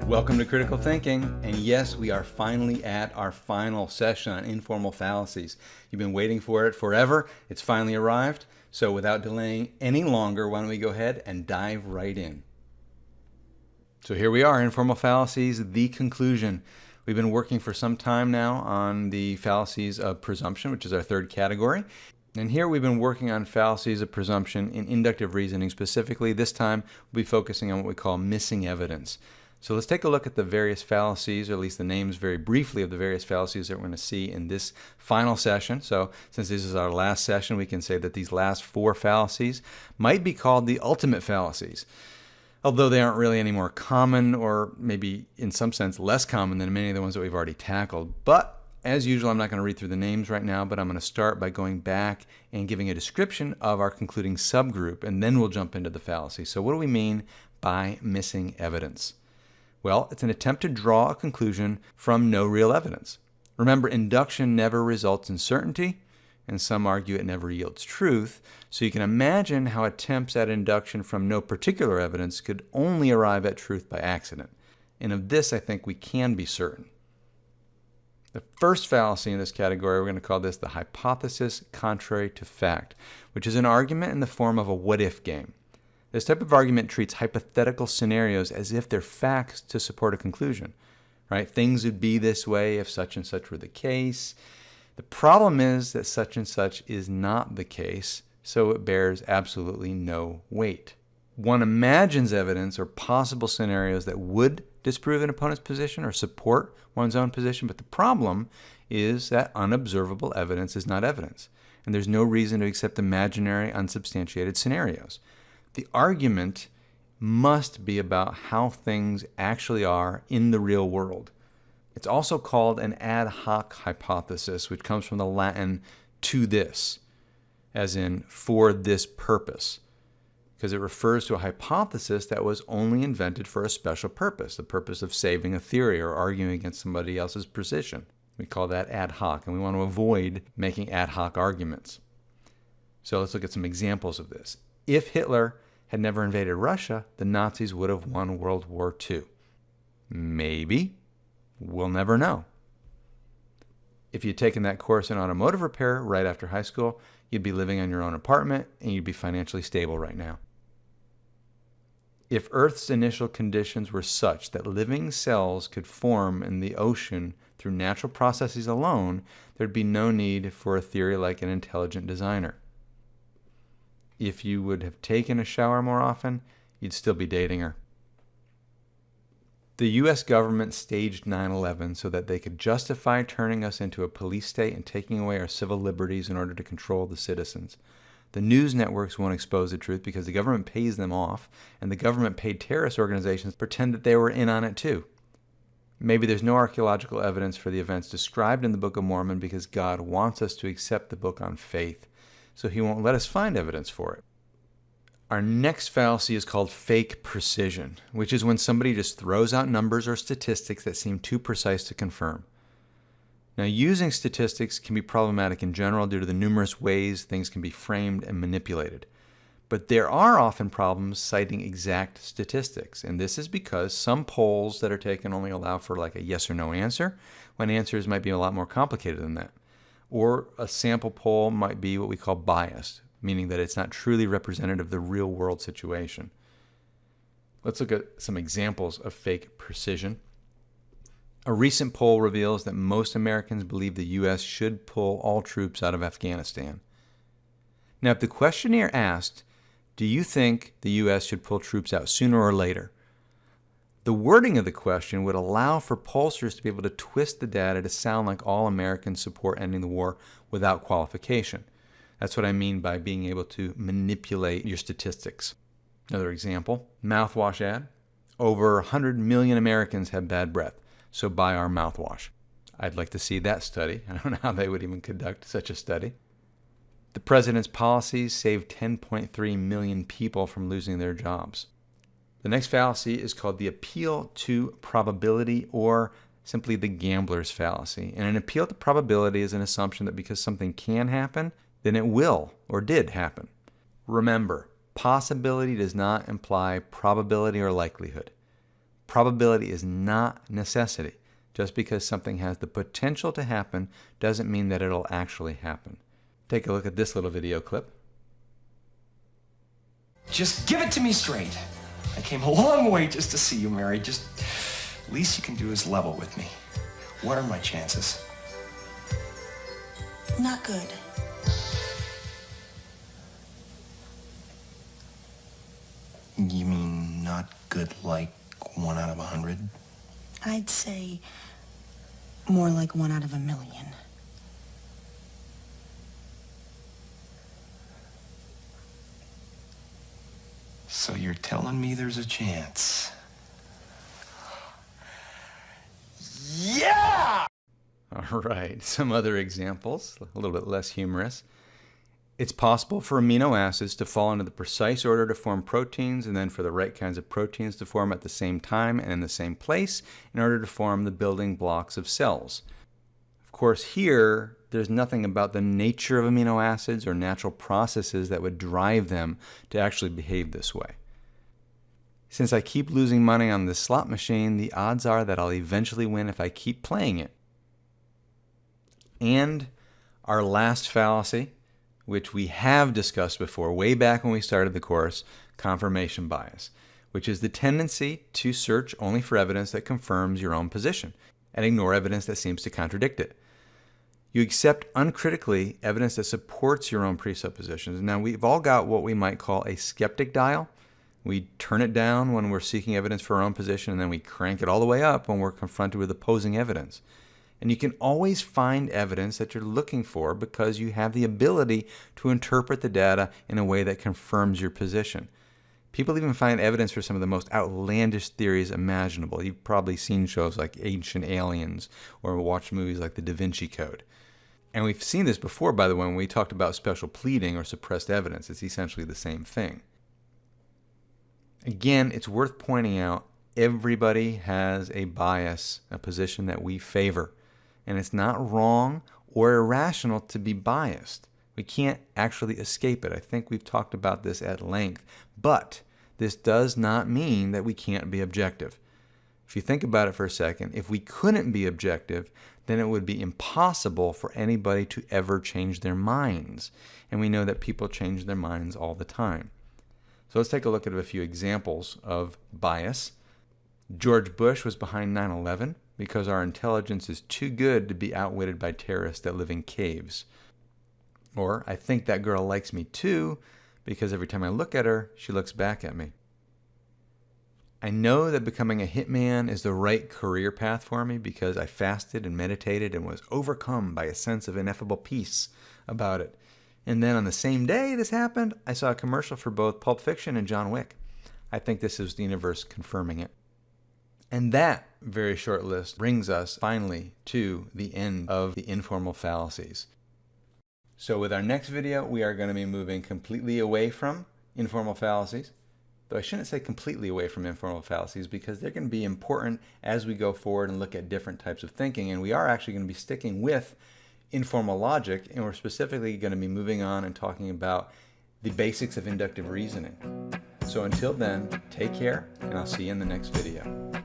Welcome to Critical Thinking, and yes, we are finally at our final session on informal fallacies. You've been waiting for it forever. It's finally arrived. So without delaying any longer, why don't we go ahead and dive right in. So here we are, informal fallacies, the conclusion. We've been working for some time now on the fallacies of presumption, which is our third category. And here we've been working on fallacies of presumption in inductive reasoning specifically. This time we'll be focusing on what we call missing evidence. So let's take a look at the various fallacies, or at least the names very briefly of the various fallacies that we're going to see in this final session. So since this is our last session, we can say that these last four fallacies might be called the ultimate fallacies, although they aren't really any more common, or maybe in some sense less common than many of the ones that we've already tackled. But as usual, I'm not going to read through the names right now, but I'm going to start by going back and giving a description of our concluding subgroup, and then we'll jump into the fallacy. So what do we mean by missing evidence? Well, it's an attempt to draw a conclusion from no real evidence. Remember, induction never results in certainty, and some argue it never yields truth, so you can imagine how attempts at induction from no particular evidence could only arrive at truth by accident. And of this, I think we can be certain. The first fallacy in this category, we're going to call this the hypothesis contrary to fact, which is an argument in the form of a what-if game. This type of argument treats hypothetical scenarios as if they're facts to support a conclusion, right? Things would be this way if such and such were the case. The problem is that such and such is not the case, so it bears absolutely no weight. One imagines evidence or possible scenarios that would disprove an opponent's position or support one's own position, but the problem is that unobservable evidence is not evidence, and there's no reason to accept imaginary, unsubstantiated scenarios. The argument must be about how things actually are in the real world. It's also called an ad hoc hypothesis, which comes from the Latin to this, as in for this purpose, because it refers to a hypothesis that was only invented for a special purpose, the purpose of saving a theory or arguing against somebody else's position. We call that ad hoc, and we want to avoid making ad hoc arguments. So let's look at some examples of this. If Hitler had never invaded Russia, the Nazis would have won World War II. Maybe. We'll never know. If you'd taken that course in automotive repair right after high school, you'd be living in your own apartment and you'd be financially stable right now. If Earth's initial conditions were such that living cells could form in the ocean through natural processes alone, there'd be no need for a theory like an intelligent designer. If you would have taken a shower more often, you'd still be dating her. The U.S. government staged 9/11 so that they could justify turning us into a police state and taking away our civil liberties in order to control the citizens. The news networks won't expose the truth because the government pays them off, and the government paid terrorist organizations to pretend that they were in on it too. Maybe there's no archaeological evidence for the events described in the Book of Mormon because God wants us to accept the book on faith, so he won't let us find evidence for it. Our next fallacy is called fake precision, which is when somebody just throws out numbers or statistics that seem too precise to confirm. Now, using statistics can be problematic in general due to the numerous ways things can be framed and manipulated. But there are often problems citing exact statistics, and this is because some polls that are taken only allow for like a yes or no answer, when answers might be a lot more complicated than that. Or a sample poll might be what we call biased, meaning that it's not truly representative of the real world situation. Let's look at some examples of fake precision. A recent poll reveals that most Americans believe the U.S. should pull all troops out of Afghanistan. Now, if the questionnaire asked, do you think the U.S. should pull troops out sooner or later? The wording of the question would allow for pollsters to be able to twist the data to sound like all Americans support ending the war without qualification. That's what I mean by being able to manipulate your statistics. Another example, mouthwash ad. Over 100 million Americans have bad breath, so buy our mouthwash. I'd like to see that study. I don't know how they would even conduct such a study. The president's policies saved 10.3 million people from losing their jobs. The next fallacy is called the appeal to probability, or simply the gambler's fallacy. And an appeal to probability is an assumption that because something can happen, then it will or did happen. Remember, possibility does not imply probability or likelihood. Probability is not necessity. Just because something has the potential to happen doesn't mean that it'll actually happen. Take a look at this little video clip. Just give it to me straight. I came a long way just to see you, Mary. Just, least you can do is level with me. What are my chances? Not good. You mean not good like 1 out of 100? I'd say more like 1 out of 1,000,000. So you're telling me there's a chance? Yeah! All right, some other examples, a little bit less humorous. It's possible for amino acids to fall into the precise order to form proteins, and then for the right kinds of proteins to form at the same time and in the same place in order to form the building blocks of cells. Of course, here, there's nothing about the nature of amino acids or natural processes that would drive them to actually behave this way. Since I keep losing money on this slot machine, the odds are that I'll eventually win if I keep playing it. And our last fallacy, which we have discussed before, way back when we started the course, confirmation bias, which is the tendency to search only for evidence that confirms your own position and ignore evidence that seems to contradict it. You accept uncritically evidence that supports your own presuppositions. Now, we've all got what we might call a skeptic dial. We turn it down when we're seeking evidence for our own position, and then we crank it all the way up when we're confronted with opposing evidence. And you can always find evidence that you're looking for because you have the ability to interpret the data in a way that confirms your position. People even find evidence for some of the most outlandish theories imaginable. You've probably seen shows like Ancient Aliens or watched movies like The Da Vinci Code. And we've seen this before, by the way, when we talked about special pleading or suppressed evidence. It's essentially the same thing. Again, it's worth pointing out everybody has a bias, a position that we favor. And it's not wrong or irrational to be biased. We can't actually escape it. I think we've talked about this at length. But this does not mean that we can't be objective. If you think about it for a second, if we couldn't be objective, then it would be impossible for anybody to ever change their minds. And we know that people change their minds all the time. So let's take a look at a few examples of bias. George Bush was behind 9/11 because our intelligence is too good to be outwitted by terrorists that live in caves. Or, I think that girl likes me too because every time I look at her, she looks back at me. I know that becoming a hitman is the right career path for me because I fasted and meditated and was overcome by a sense of ineffable peace about it. And then on the same day this happened, I saw a commercial for both Pulp Fiction and John Wick. I think this is the universe confirming it. And that very short list brings us finally to the end of the informal fallacies. So with our next video, we are going to be moving completely away from informal fallacies. Though I shouldn't say completely away from informal fallacies because they're going to be important as we go forward and look at different types of thinking. And we are actually going to be sticking with informal logic, and we're specifically going to be moving on and talking about the basics of inductive reasoning. So until then, take care, and I'll see you in the next video.